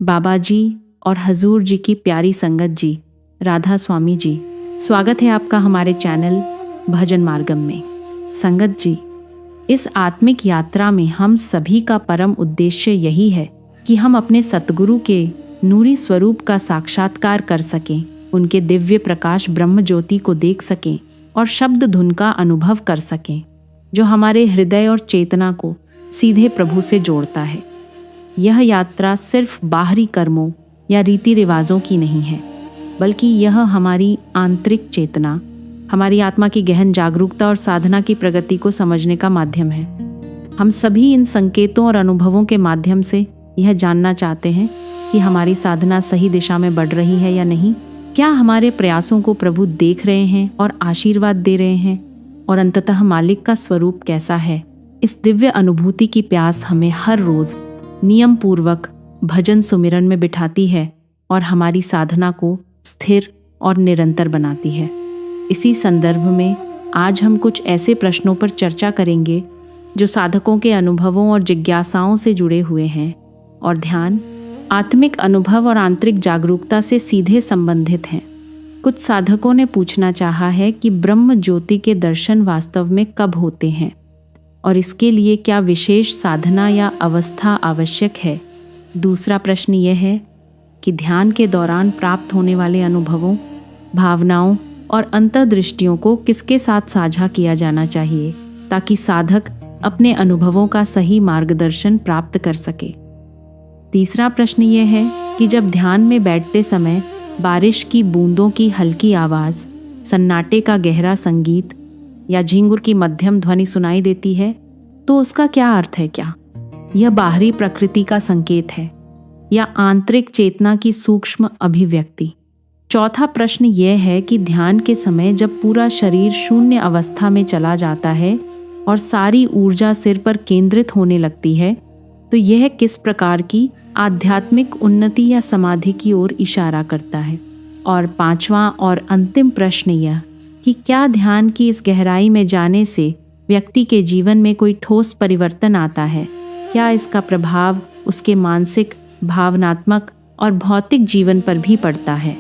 बाबा जी और हजूर जी की प्यारी संगत जी, राधा स्वामी जी, स्वागत है आपका हमारे चैनल भजन मार्गम में। संगत जी, इस आत्मिक यात्रा में हम सभी का परम उद्देश्य यही है कि हम अपने सतगुरु के नूरी स्वरूप का साक्षात्कार कर सकें, उनके दिव्य प्रकाश ब्रह्म ज्योति को देख सकें और शब्द धुन का अनुभव कर सकें, जो हमारे हृदय और चेतना को सीधे प्रभु से जोड़ता है। यह यात्रा सिर्फ बाहरी कर्मों या रीति रिवाजों की नहीं है, बल्कि यह हमारी आंतरिक चेतना, हमारी आत्मा की गहन जागरूकता और साधना की प्रगति को समझने का माध्यम है। हम सभी इन संकेतों और अनुभवों के माध्यम से यह जानना चाहते हैं कि हमारी साधना सही दिशा में बढ़ रही है या नहीं, क्या हमारे प्रयासों को प्रभु देख रहे हैं और आशीर्वाद दे रहे हैं, और अंततः मालिक का स्वरूप कैसा है। इस दिव्य अनुभूति की प्यास हमें हर रोज नियम पूर्वक भजन सुमिरन में बिठाती है और हमारी साधना को स्थिर और निरंतर बनाती है। इसी संदर्भ में आज हम कुछ ऐसे प्रश्नों पर चर्चा करेंगे जो साधकों के अनुभवों और जिज्ञासाओं से जुड़े हुए हैं, और ध्यान, आत्मिक अनुभव और आंतरिक जागरूकता से सीधे संबंधित हैं। कुछ साधकों ने पूछना चाहा है कि ब्रह्म ज्योति के दर्शन वास्तव में कब होते हैं और इसके लिए क्या विशेष साधना या अवस्था आवश्यक है। दूसरा प्रश्न यह है कि ध्यान के दौरान प्राप्त होने वाले अनुभवों, भावनाओं और अंतर्दृष्टियों को किसके साथ साझा किया जाना चाहिए ताकि साधक अपने अनुभवों का सही मार्गदर्शन प्राप्त कर सके। तीसरा प्रश्न यह है कि जब ध्यान में बैठते समय बारिश की बूंदों की हल्की आवाज़, सन्नाटे का गहरा संगीत या झिंगुर की मध्यम ध्वनि सुनाई देती है, तो उसका क्या अर्थ है। क्या यह बाहरी प्रकृति का संकेत है या आंतरिक चेतना की सूक्ष्म अभिव्यक्ति। चौथा प्रश्न यह है कि ध्यान के समय जब पूरा शरीर शून्य अवस्था में चला जाता है और सारी ऊर्जा सिर पर केंद्रित होने लगती है, तो यह किस प्रकार की आध्यात्मिक उन्नति या समाधि की ओर इशारा करता है। और पांचवा और अंतिम प्रश्न यह कि क्या ध्यान की इस गहराई में जाने से व्यक्ति के जीवन में कोई ठोस परिवर्तन आता है। क्या इसका प्रभाव उसके मानसिक, भावनात्मक और भौतिक जीवन पर भी पड़ता है,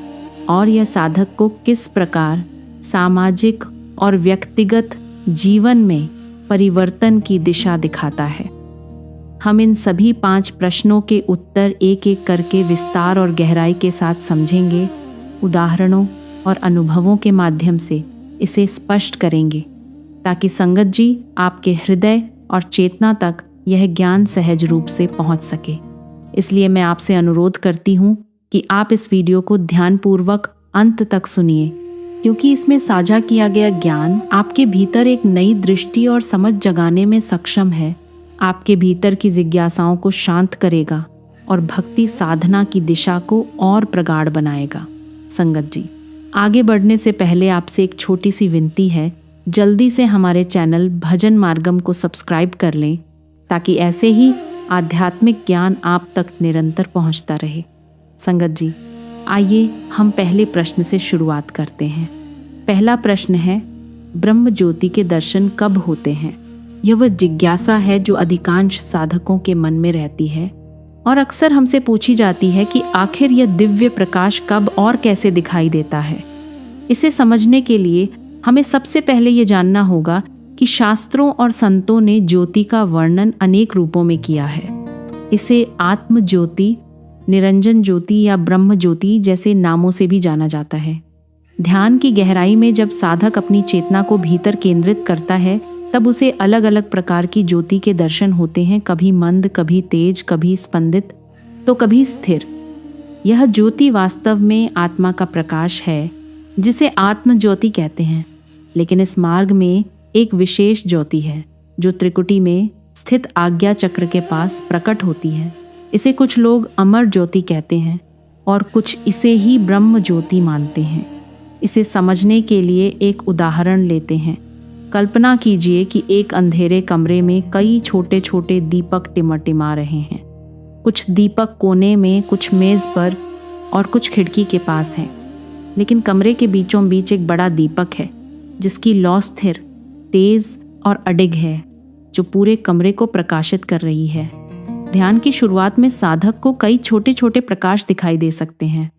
और यह साधक को किस प्रकार सामाजिक और व्यक्तिगत जीवन में परिवर्तन की दिशा दिखाता है। हम इन सभी 5 प्रश्नों के उत्तर एक एक करके विस्तार और गहराई के साथ समझेंगे, उदाहरणों और अनुभवों के माध्यम से इसे स्पष्ट करेंगे, ताकि संगत जी आपके हृदय और चेतना तक यह ज्ञान सहज रूप से पहुंच सके। इसलिए मैं आपसे अनुरोध करती हूं कि आप इस वीडियो को ध्यानपूर्वक अंत तक सुनिए, क्योंकि इसमें साझा किया गया ज्ञान आपके भीतर एक नई दृष्टि और समझ जगाने में सक्षम है, आपके भीतर की जिज्ञासाओं को शांत करेगा और भक्ति साधना की दिशा को और प्रगाढ़ बनाएगा। संगत जी, आगे बढ़ने से पहले आपसे एक छोटी सी विनती है, जल्दी से हमारे चैनल भजन मार्गम को सब्सक्राइब कर लें, ताकि ऐसे ही आध्यात्मिक ज्ञान आप तक निरंतर पहुंचता रहे। संगत जी, आइए हम पहले प्रश्न से शुरुआत करते हैं। पहला प्रश्न है, ब्रह्म ज्योति के दर्शन कब होते हैं। यह वह जिज्ञासा है जो अधिकांश साधकों के मन में रहती है और अक्सर हमसे पूछी जाती है कि आखिर यह दिव्य प्रकाश कब और कैसे दिखाई देता है। इसे समझने के लिए हमें सबसे पहले ये जानना होगा कि शास्त्रों और संतों ने ज्योति का वर्णन अनेक रूपों में किया है। इसे आत्म ज्योति, निरंजन ज्योति या ब्रह्म ज्योति जैसे नामों से भी जाना जाता है। ध्यान की गहराई में जब साधक अपनी चेतना को भीतर केंद्रित करता है, तब उसे अलग अलग प्रकार की ज्योति के दर्शन होते हैं, कभी मंद, कभी तेज, कभी स्पंदित, तो कभी स्थिर। यह ज्योति वास्तव में आत्मा का प्रकाश है, जिसे आत्म ज्योति कहते हैं। लेकिन इस मार्ग में एक विशेष ज्योति है जो त्रिकुटी में स्थित आज्ञा चक्र के पास प्रकट होती है। इसे कुछ लोग अमर ज्योति कहते हैं और कुछ इसे ही ब्रह्म ज्योति मानते हैं। इसे समझने के लिए एक उदाहरण लेते हैं। कल्पना कीजिए कि एक अंधेरे कमरे में कई छोटे छोटे दीपक टिमटिमा रहे हैं। कुछ दीपक कोने में, कुछ मेज पर और कुछ खिड़की के पास हैं। लेकिन कमरे के बीचों बीच एक बड़ा दीपक है जिसकी लौ स्थिर, तेज और अडिग है, जो पूरे कमरे को प्रकाशित कर रही है। ध्यान की शुरुआत में साधक को कई छोटे छोटे प्रकाश दिखाई दे सकते हैं।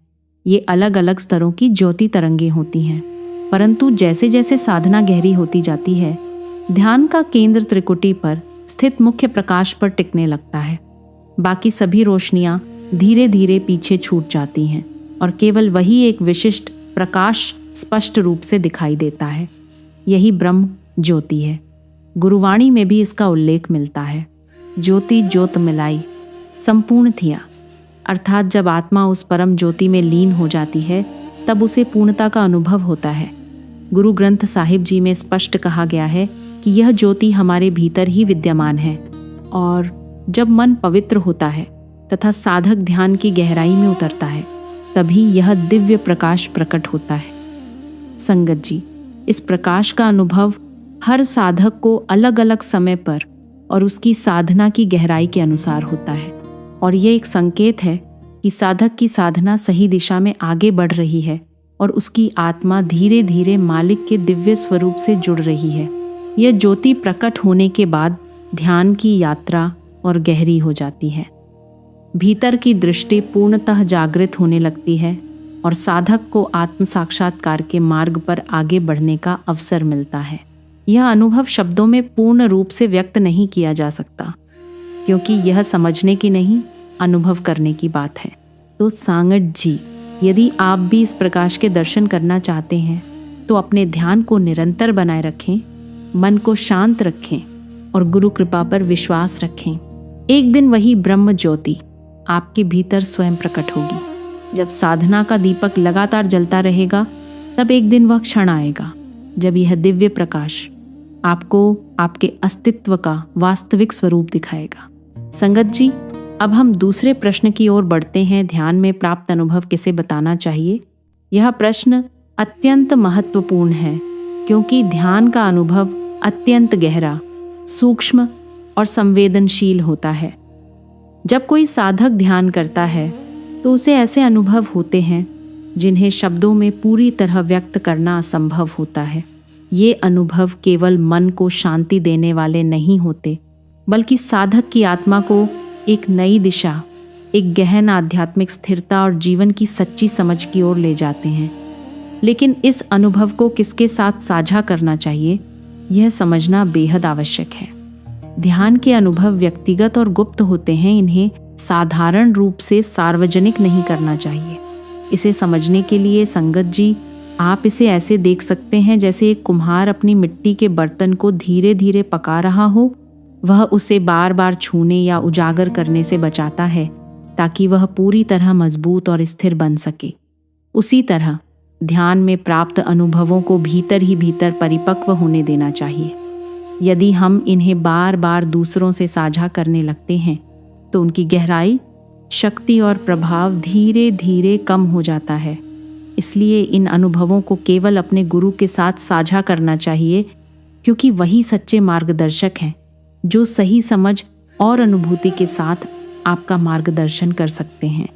ये अलग अलग स्तरों की ज्योति तरंगें होती हैं, परंतु जैसे जैसे साधना गहरी होती जाती है, ध्यान का केंद्र त्रिकुटी पर स्थित मुख्य प्रकाश पर टिकने लगता है। बाकी सभी रोशनियां धीरे धीरे पीछे छूट जाती हैं और केवल वही एक विशिष्ट प्रकाश स्पष्ट रूप से दिखाई देता है। यही ब्रह्म ज्योति है। गुरुवाणी में भी इसका उल्लेख मिलता है। ज्योति ज्योत मिलाई संपूर्ण थिया, अर्थात जब आत्मा उस परम ज्योति में लीन हो जाती है तब उसे पूर्णता का अनुभव होता है। गुरु ग्रंथ साहिब जी में स्पष्ट कहा गया है कि यह ज्योति हमारे भीतर ही विद्यमान है और जब मन पवित्र होता है तथा साधक ध्यान की गहराई में उतरता है तभी यह दिव्य प्रकाश प्रकट होता है। संगत जी, इस प्रकाश का अनुभव हर साधक को अलग अलग समय पर और उसकी साधना की गहराई के अनुसार होता है और ये एक संकेत है कि साधक की साधना सही दिशा में आगे बढ़ रही है और उसकी आत्मा धीरे धीरे मालिक के दिव्य स्वरूप से जुड़ रही है। यह ज्योति प्रकट होने के बाद ध्यान की यात्रा और गहरी हो जाती है। भीतर की दृष्टि पूर्णतः जागृत होने लगती है और साधक को आत्म साक्षात्कार के मार्ग पर आगे बढ़ने का अवसर मिलता है। यह अनुभव शब्दों में पूर्ण रूप से व्यक्त नहीं किया जा सकता, क्योंकि यह समझने की नहीं, अनुभव करने की बात है। तो सांगट जी, यदि आप भी इस प्रकाश के दर्शन करना चाहते हैं तो अपने ध्यान को निरंतर बनाए रखें, मन को शांत रखें और गुरु कृपा पर विश्वास रखें। एक दिन वही ब्रह्म ज्योति आपके भीतर स्वयं प्रकट होगी। जब साधना का दीपक लगातार जलता रहेगा तब एक दिन वह क्षण आएगा जब यह दिव्य प्रकाश आपको आपके अस्तित्व का वास्तविक स्वरूप दिखाएगा। संगत जी, अब हम दूसरे प्रश्न की ओर बढ़ते हैं। ध्यान में प्राप्त अनुभव किसे बताना चाहिए? यह प्रश्न अत्यंत महत्वपूर्ण है, क्योंकि ध्यान का अनुभव अत्यंत गहरा, सूक्ष्म और संवेदनशील होता है। जब कोई साधक ध्यान करता है तो उसे ऐसे अनुभव होते हैं जिन्हें शब्दों में पूरी तरह व्यक्त करना असंभव होता है। ये अनुभव केवल मन को शांति देने वाले नहीं होते, बल्कि साधक की आत्मा को एक नई दिशा, एक गहन आध्यात्मिक स्थिरता और जीवन की सच्ची समझ की ओर ले जाते हैं। लेकिन इस अनुभव को किसके साथ साझा करना चाहिए, यह समझना बेहद आवश्यक है। ध्यान के अनुभव व्यक्तिगत और गुप्त होते हैं, इन्हें साधारण रूप से सार्वजनिक नहीं करना चाहिए। इसे समझने के लिए संगत जी, आप इसे ऐसे देख सकते हैं जैसे एक कुम्हार अपनी मिट्टी के बर्तन को धीरे धीरे पका रहा हो। वह उसे बार बार छूने या उजागर करने से बचाता है ताकि वह पूरी तरह मजबूत और स्थिर बन सके। उसी तरह ध्यान में प्राप्त अनुभवों को भीतर ही भीतर परिपक्व होने देना चाहिए। यदि हम इन्हें बार बार दूसरों से साझा करने लगते हैं तो उनकी गहराई, शक्ति और प्रभाव धीरे धीरे कम हो जाता है। इसलिए इन अनुभवों को केवल अपने गुरु के साथ साझा करना चाहिए, क्योंकि वही सच्चे मार्गदर्शक हैं जो सही समझ और अनुभूति के साथ आपका मार्गदर्शन कर सकते हैं।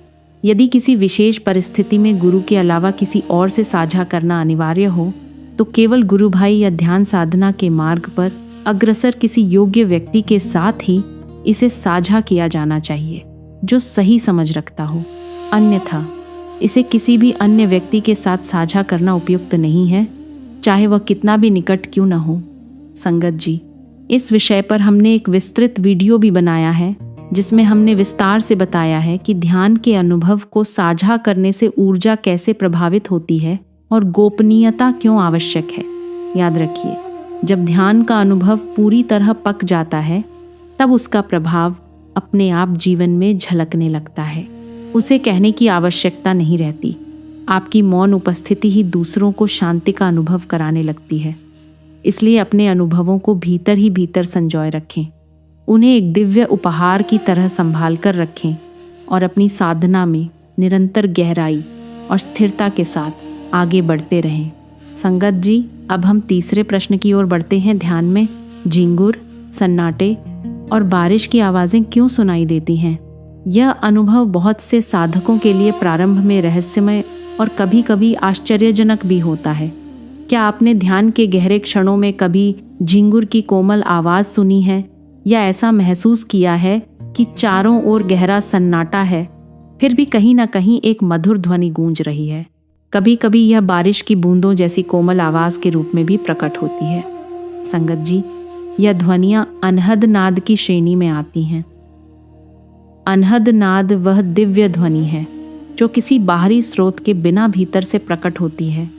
यदि किसी विशेष परिस्थिति में गुरु के अलावा किसी और से साझा करना अनिवार्य हो तो केवल गुरु भाई या ध्यान साधना के मार्ग पर अग्रसर किसी योग्य व्यक्ति के साथ ही इसे साझा किया जाना चाहिए जो सही समझ रखता हो। अन्यथा इसे किसी भी अन्य व्यक्ति के साथ साझा करना उपयुक्त नहीं है, चाहे वह कितना भी निकट क्यों न हो। संगत जी, इस विषय पर हमने एक विस्तृत वीडियो भी बनाया है जिसमें हमने विस्तार से बताया है कि ध्यान के अनुभव को साझा करने से ऊर्जा कैसे प्रभावित होती है और गोपनीयता क्यों आवश्यक है। याद रखिए, जब ध्यान का अनुभव पूरी तरह पक जाता है तब उसका प्रभाव अपने आप जीवन में झलकने लगता है। उसे कहने की आवश्यकता नहीं रहती। आपकी मौन उपस्थिति ही दूसरों को शांति का अनुभव कराने लगती है। इसलिए अपने अनुभवों को भीतर ही भीतर संजोए रखें, उन्हें एक दिव्य उपहार की तरह संभाल कर रखें और अपनी साधना में निरंतर गहराई और स्थिरता के साथ आगे बढ़ते रहें। संगत जी, अब हम तीसरे प्रश्न की ओर बढ़ते हैं। ध्यान में झिंगुर, सन्नाटे और बारिश की आवाज़ें क्यों सुनाई देती हैं? यह अनुभव बहुत से साधकों के लिए प्रारंभ में रहस्यमय और कभी कभी आश्चर्यजनक भी होता है। क्या आपने ध्यान के गहरे क्षणों में कभी झिंगुर की कोमल आवाज़ सुनी है या ऐसा महसूस किया है कि चारों ओर गहरा सन्नाटा है, फिर भी कहीं ना कहीं एक मधुर ध्वनि गूंज रही है। कभी कभी यह बारिश की बूंदों जैसी कोमल आवाज के रूप में भी प्रकट होती है। संगत जी, यह ध्वनियां अनहद नाद की श्रेणी में आती हैं। अनहद नाद वह दिव्य ध्वनि है जो किसी बाहरी स्रोत के बिना भीतर से प्रकट होती है।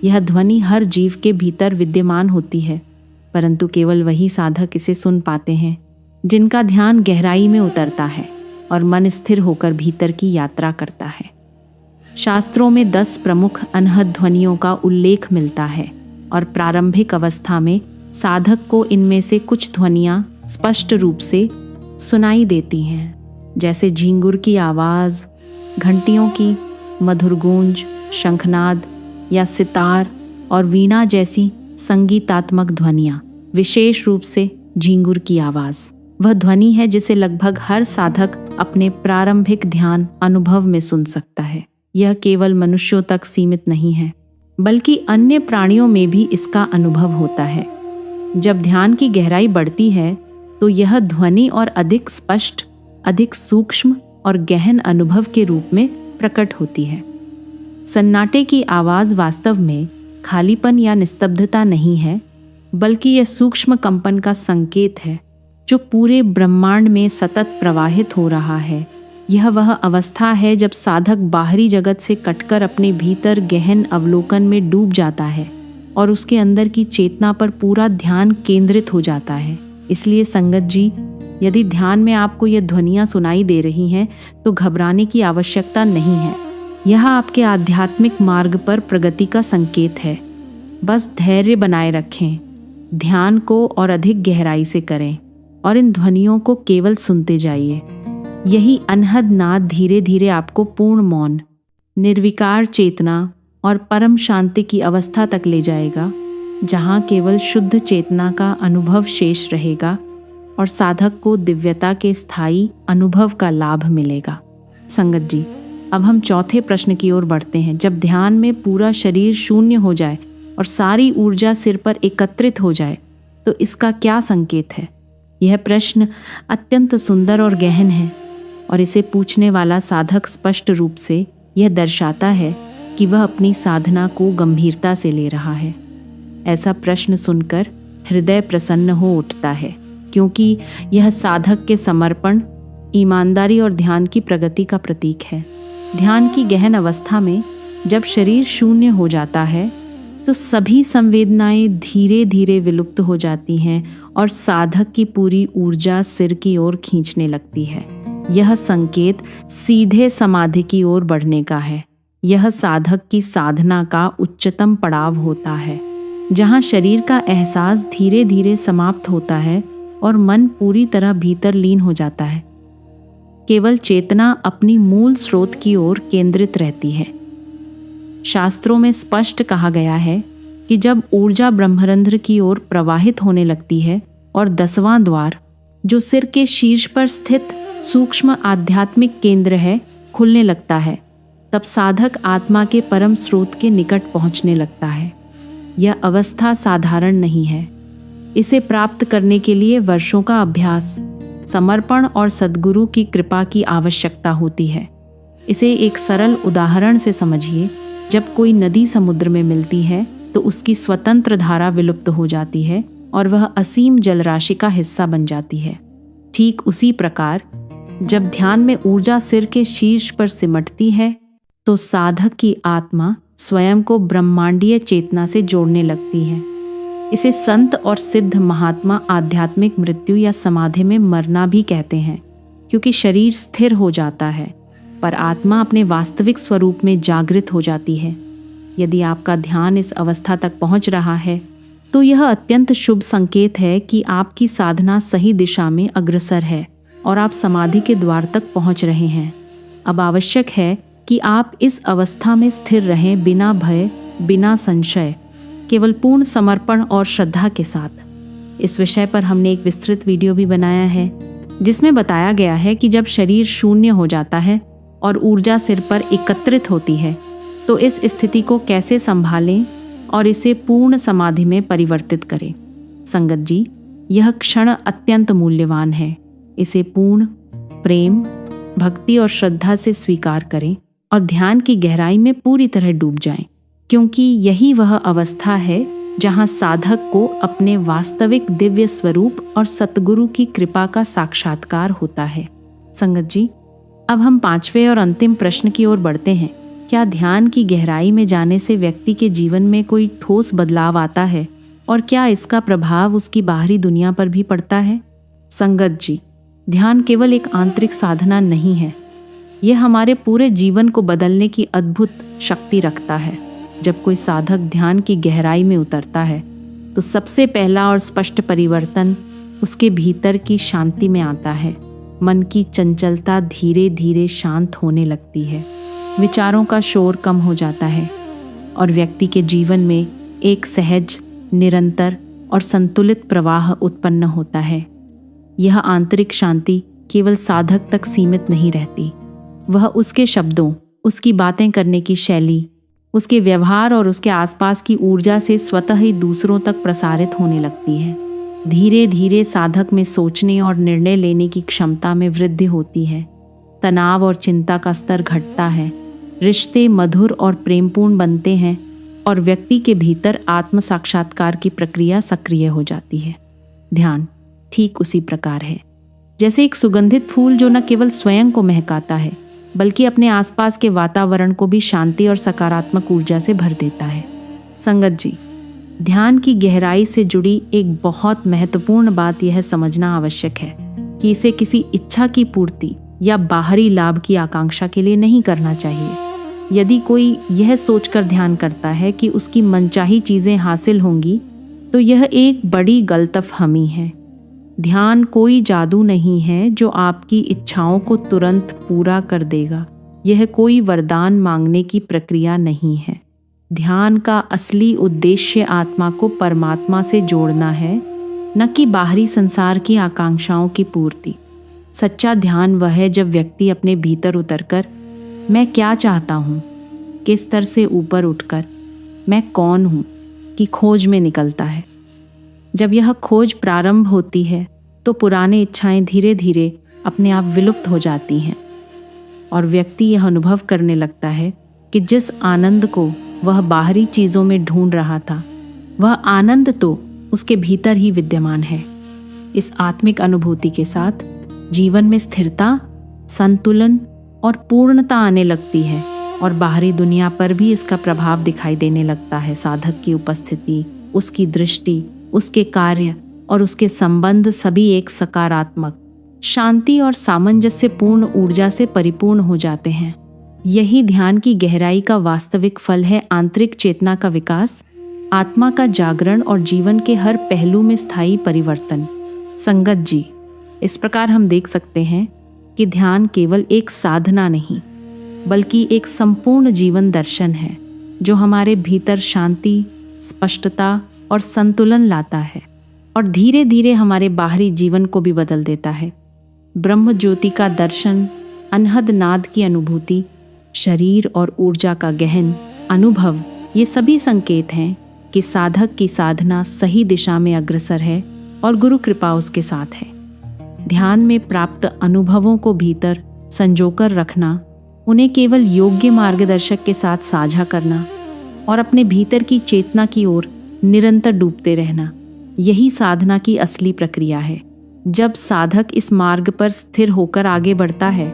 यह ध्वनि हर जीव के भीतर विद्यमान होती है, परंतु केवल वही साधक इसे सुन पाते हैं जिनका ध्यान गहराई में उतरता है और मन स्थिर होकर भीतर की यात्रा करता है। शास्त्रों में 10 प्रमुख अनहद ध्वनियों का उल्लेख मिलता है और प्रारंभिक अवस्था में साधक को इनमें से कुछ ध्वनियाँ स्पष्ट रूप से सुनाई देती हैं, जैसे झींगुर की आवाज़, घंटियों की मधुर गूंज, शंखनाद या सितार और वीणा जैसी संगीतात्मक ध्वनियाँ। विशेष रूप से झींगुर की आवाज़ वह ध्वनि है जिसे लगभग हर साधक अपने प्रारंभिक ध्यान अनुभव में सुन सकता है। यह केवल मनुष्यों तक सीमित नहीं है, बल्कि अन्य प्राणियों में भी इसका अनुभव होता है। जब ध्यान की गहराई बढ़ती है तो यह ध्वनि और अधिक स्पष्ट, अधिक सूक्ष्म और गहन अनुभव के रूप में प्रकट होती है। सन्नाटे की आवाज़ वास्तव में खालीपन या निस्तब्धता नहीं है, बल्कि यह सूक्ष्म कंपन का संकेत है जो पूरे ब्रह्मांड में सतत प्रवाहित हो रहा है। यह वह अवस्था है जब साधक बाहरी जगत से कटकर अपने भीतर गहन अवलोकन में डूब जाता है और उसके अंदर की चेतना पर पूरा ध्यान केंद्रित हो जाता है। इसलिए संगत जी, यदि ध्यान में आपको ये ध्वनियाँ सुनाई दे रही हैं तो घबराने की आवश्यकता नहीं है। यह आपके आध्यात्मिक मार्ग पर प्रगति का संकेत है। बस धैर्य बनाए रखें, ध्यान को और अधिक गहराई से करें और इन ध्वनियों को केवल सुनते जाइए। यही अनहद नाद धीरे धीरे आपको पूर्ण मौन, निर्विकार चेतना और परम शांति की अवस्था तक ले जाएगा, जहाँ केवल शुद्ध चेतना का अनुभव शेष रहेगा और साधक को दिव्यता के स्थायी अनुभव का लाभ मिलेगा। संगत जी, अब हम चौथे प्रश्न की ओर बढ़ते हैं। जब ध्यान में पूरा शरीर शून्य हो जाए और सारी ऊर्जा सिर पर एकत्रित हो जाए तो इसका क्या संकेत है? यह प्रश्न अत्यंत सुंदर और गहन है और इसे पूछने वाला साधक स्पष्ट रूप से यह दर्शाता है कि वह अपनी साधना को गंभीरता से ले रहा है। ऐसा प्रश्न सुनकर हृदय प्रसन्न हो उठता है, क्योंकि यह साधक के समर्पण, ईमानदारी और ध्यान की प्रगति का प्रतीक है। ध्यान की गहन अवस्था में जब शरीर शून्य हो जाता है तो सभी संवेदनाएं धीरे धीरे विलुप्त हो जाती हैं और साधक की पूरी ऊर्जा सिर की ओर खींचने लगती है। यह संकेत सीधे समाधि की ओर बढ़ने का है। यह साधक की साधना का उच्चतम पड़ाव होता है, जहाँ शरीर का एहसास धीरे धीरे समाप्त होता है और मन पूरी तरह भीतर लीन हो जाता है। केवल चेतना अपनी मूल स्रोत की ओर केंद्रित रहती है। शास्त्रों में स्पष्ट कहा गया है कि जब ऊर्जा ब्रह्मरंध्र की ओर प्रवाहित होने लगती है और 10वां द्वार, जो सिर के शीर्ष पर स्थित सूक्ष्म आध्यात्मिक केंद्र है, खुलने लगता है, तब साधक आत्मा के परम स्रोत के निकट पहुंचने लगता है। यह अवस्था साधारण नहीं है। इसे प्राप्त करने के लिए वर्षों का अभ्यास, समर्पण और सद्गुरु की कृपा की आवश्यकता होती है। इसे एक सरल उदाहरण से समझिए। जब कोई नदी समुद्र में मिलती है तो उसकी स्वतंत्र धारा विलुप्त हो जाती है और वह असीम जलराशि का हिस्सा बन जाती है। ठीक उसी प्रकार जब ध्यान में ऊर्जा सिर के शीर्ष पर सिमटती है तो साधक की आत्मा स्वयं को ब्रह्मांडीय चेतना से जोड़ने लगती है। इसे संत और सिद्ध महात्मा आध्यात्मिक मृत्यु या समाधि में मरना भी कहते हैं, क्योंकि शरीर स्थिर हो जाता है पर आत्मा अपने वास्तविक स्वरूप में जागृत हो जाती है। यदि आपका ध्यान इस अवस्था तक पहुंच रहा है तो यह अत्यंत शुभ संकेत है कि आपकी साधना सही दिशा में अग्रसर है और आप समाधि के द्वार तक पहुंच रहे हैं। अब आवश्यक है कि आप इस अवस्था में स्थिर रहें, बिना भय, बिना संशय, केवल पूर्ण समर्पण और श्रद्धा के साथ। इस विषय पर हमने एक विस्तृत वीडियो भी बनाया है जिसमें बताया गया है कि जब शरीर शून्य हो जाता है और ऊर्जा सिर पर एकत्रित होती है तो इस स्थिति को कैसे संभालें और इसे पूर्ण समाधि में परिवर्तित करें। संगत जी, यह क्षण अत्यंत मूल्यवान है। इसे पूर्ण, प्रेम, भक्ति और श्रद्धा से स्वीकार करें और ध्यान की गहराई में पूरी तरह डूब जाएं, क्योंकि यही वह अवस्था है जहां साधक को अपने वास्तविक दिव्य स्वरूप और सतगुरु की कृपा का साक्षात्कार होता है। संगत जी, अब हम 5वें और अंतिम प्रश्न की ओर बढ़ते हैं। क्या ध्यान की गहराई में जाने से व्यक्ति के जीवन में कोई ठोस बदलाव आता है और क्या इसका प्रभाव उसकी बाहरी दुनिया पर भी पड़ता है? संगत जी, ध्यान केवल एक आंतरिक साधना नहीं है, यह हमारे पूरे जीवन को बदलने की अद्भुत शक्ति रखता है। जब कोई साधक ध्यान की गहराई में उतरता है तो सबसे पहला और स्पष्ट परिवर्तन उसके भीतर की शांति में आता है। मन की चंचलता धीरे धीरे शांत होने लगती है, विचारों का शोर कम हो जाता है और व्यक्ति के जीवन में एक सहज, निरंतर और संतुलित प्रवाह उत्पन्न होता है। यह आंतरिक शांति केवल साधक तक सीमित नहीं रहती, वह उसके शब्दों, उसकी बातें करने की शैली, उसके व्यवहार और उसके आसपास की ऊर्जा से स्वतः ही दूसरों तक प्रसारित होने लगती है। धीरे धीरे साधक में सोचने और निर्णय लेने की क्षमता में वृद्धि होती है। तनाव और चिंता का स्तर घटता है, रिश्ते मधुर और प्रेमपूर्ण बनते हैं और व्यक्ति के भीतर आत्म साक्षात्कार की प्रक्रिया सक्रिय हो जाती है। ध्यान ठीक उसी प्रकार है जैसे एक सुगंधित फूल जो न केवल स्वयं को महकाता है बल्कि अपने आसपास के वातावरण को भी शांति और सकारात्मक ऊर्जा से भर देता है। संगत जी, ध्यान की गहराई से जुड़ी एक बहुत महत्वपूर्ण बात यह समझना आवश्यक है कि इसे किसी इच्छा की पूर्ति या बाहरी लाभ की आकांक्षा के लिए नहीं करना चाहिए। यदि कोई यह सोचकर ध्यान करता है कि उसकी मनचाही चीजें हासिल होंगी तो यह एक बड़ी गलतफहमी है। ध्यान कोई जादू नहीं है जो आपकी इच्छाओं को तुरंत पूरा कर देगा। यह कोई वरदान मांगने की प्रक्रिया नहीं है। ध्यान का असली उद्देश्य आत्मा को परमात्मा से जोड़ना है, न कि बाहरी संसार की आकांक्षाओं की पूर्ति। सच्चा ध्यान वह है जब व्यक्ति अपने भीतर उतरकर मैं क्या चाहता हूँ के स्तर से ऊपर उठकर मैं कौन हूँ की खोज में निकलता है। जब यह खोज प्रारंभ होती है तो पुरानी इच्छाएं धीरे धीरे अपने आप विलुप्त हो जाती हैं और व्यक्ति यह अनुभव करने लगता है कि जिस आनंद को वह बाहरी चीज़ों में ढूंढ रहा था वह आनंद तो उसके भीतर ही विद्यमान है। इस आत्मिक अनुभूति के साथ जीवन में स्थिरता, संतुलन और पूर्णता आने लगती है और बाहरी दुनिया पर भी इसका प्रभाव दिखाई देने लगता है। साधक की उपस्थिति, उसकी दृष्टि, उसके कार्य और उसके संबंध सभी एक सकारात्मक, शांति और सामंजस्यपूर्ण ऊर्जा से परिपूर्ण हो जाते हैं। यही ध्यान की गहराई का वास्तविक फल है, आंतरिक चेतना का विकास, आत्मा का जागरण और जीवन के हर पहलू में स्थायी परिवर्तन। संगत जी, इस प्रकार हम देख सकते हैं कि ध्यान केवल एक साधना नहीं बल्कि एक संपूर्ण जीवन दर्शन है जो हमारे भीतर शांति, स्पष्टता और संतुलन लाता है और धीरे धीरे हमारे बाहरी जीवन को भी बदल देता है। ब्रह्म ज्योति का दर्शन, अनहद नाद की अनुभूति, शरीर और ऊर्जा का गहन अनुभव, ये सभी संकेत हैं कि साधक की साधना सही दिशा में अग्रसर है और गुरु कृपा उसके साथ है। ध्यान में प्राप्त अनुभवों को भीतर संजोकर रखना, उन्हें केवल योग्य मार्गदर्शक के साथ साझा करना और अपने भीतर की चेतना की ओर निरंतर डूबते रहना, यही साधना की असली प्रक्रिया है। जब साधक इस मार्ग पर स्थिर होकर आगे बढ़ता है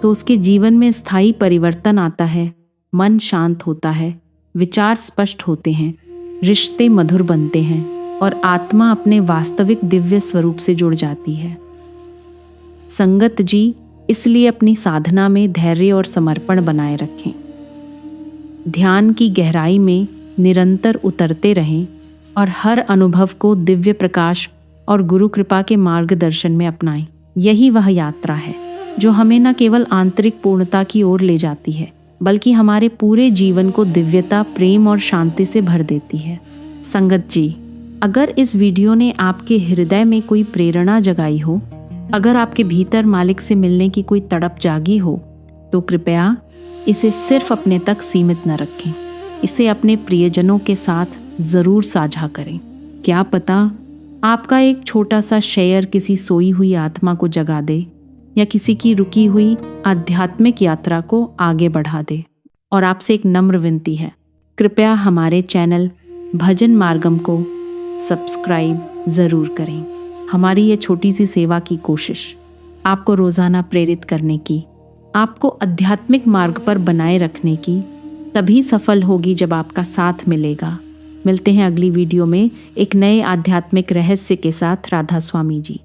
तो उसके जीवन में स्थायी परिवर्तन आता है। मन शांत होता है, विचार स्पष्ट होते हैं, रिश्ते मधुर बनते हैं और आत्मा अपने वास्तविक दिव्य स्वरूप से जुड़ जाती है। संगत जी, इसलिए अपनी साधना में धैर्य और समर्पण बनाए रखें। ध्यान की गहराई में निरंतर उतरते रहें और हर अनुभव को दिव्य प्रकाश और गुरु कृपा के मार्गदर्शन में अपनाएं। यही वह यात्रा है जो हमें न केवल आंतरिक पूर्णता की ओर ले जाती है बल्कि हमारे पूरे जीवन को दिव्यता, प्रेम और शांति से भर देती है। संगत जी, अगर इस वीडियो ने आपके हृदय में कोई प्रेरणा जगाई हो, अगर आपके भीतर मालिक से मिलने की कोई तड़प जागी हो, तो कृपया इसे सिर्फ अपने तक सीमित न रखें। इसे अपने प्रियजनों के साथ ज़रूर साझा करें। क्या पता आपका एक छोटा सा शेयर किसी सोई हुई आत्मा को जगा दे या किसी की रुकी हुई आध्यात्मिक यात्रा को आगे बढ़ा दे। और आपसे एक नम्र विनती है, कृपया हमारे चैनल भजन मार्गम को सब्सक्राइब ज़रूर करें। हमारी ये छोटी सी सेवा की कोशिश आपको रोज़ाना प्रेरित करने की, आपको आध्यात्मिक मार्ग पर बनाए रखने की तभी सफल होगी जब आपका साथ मिलेगा। मिलते हैं अगली वीडियो में एक नए आध्यात्मिक रहस्य के साथ। राधा स्वामी जी।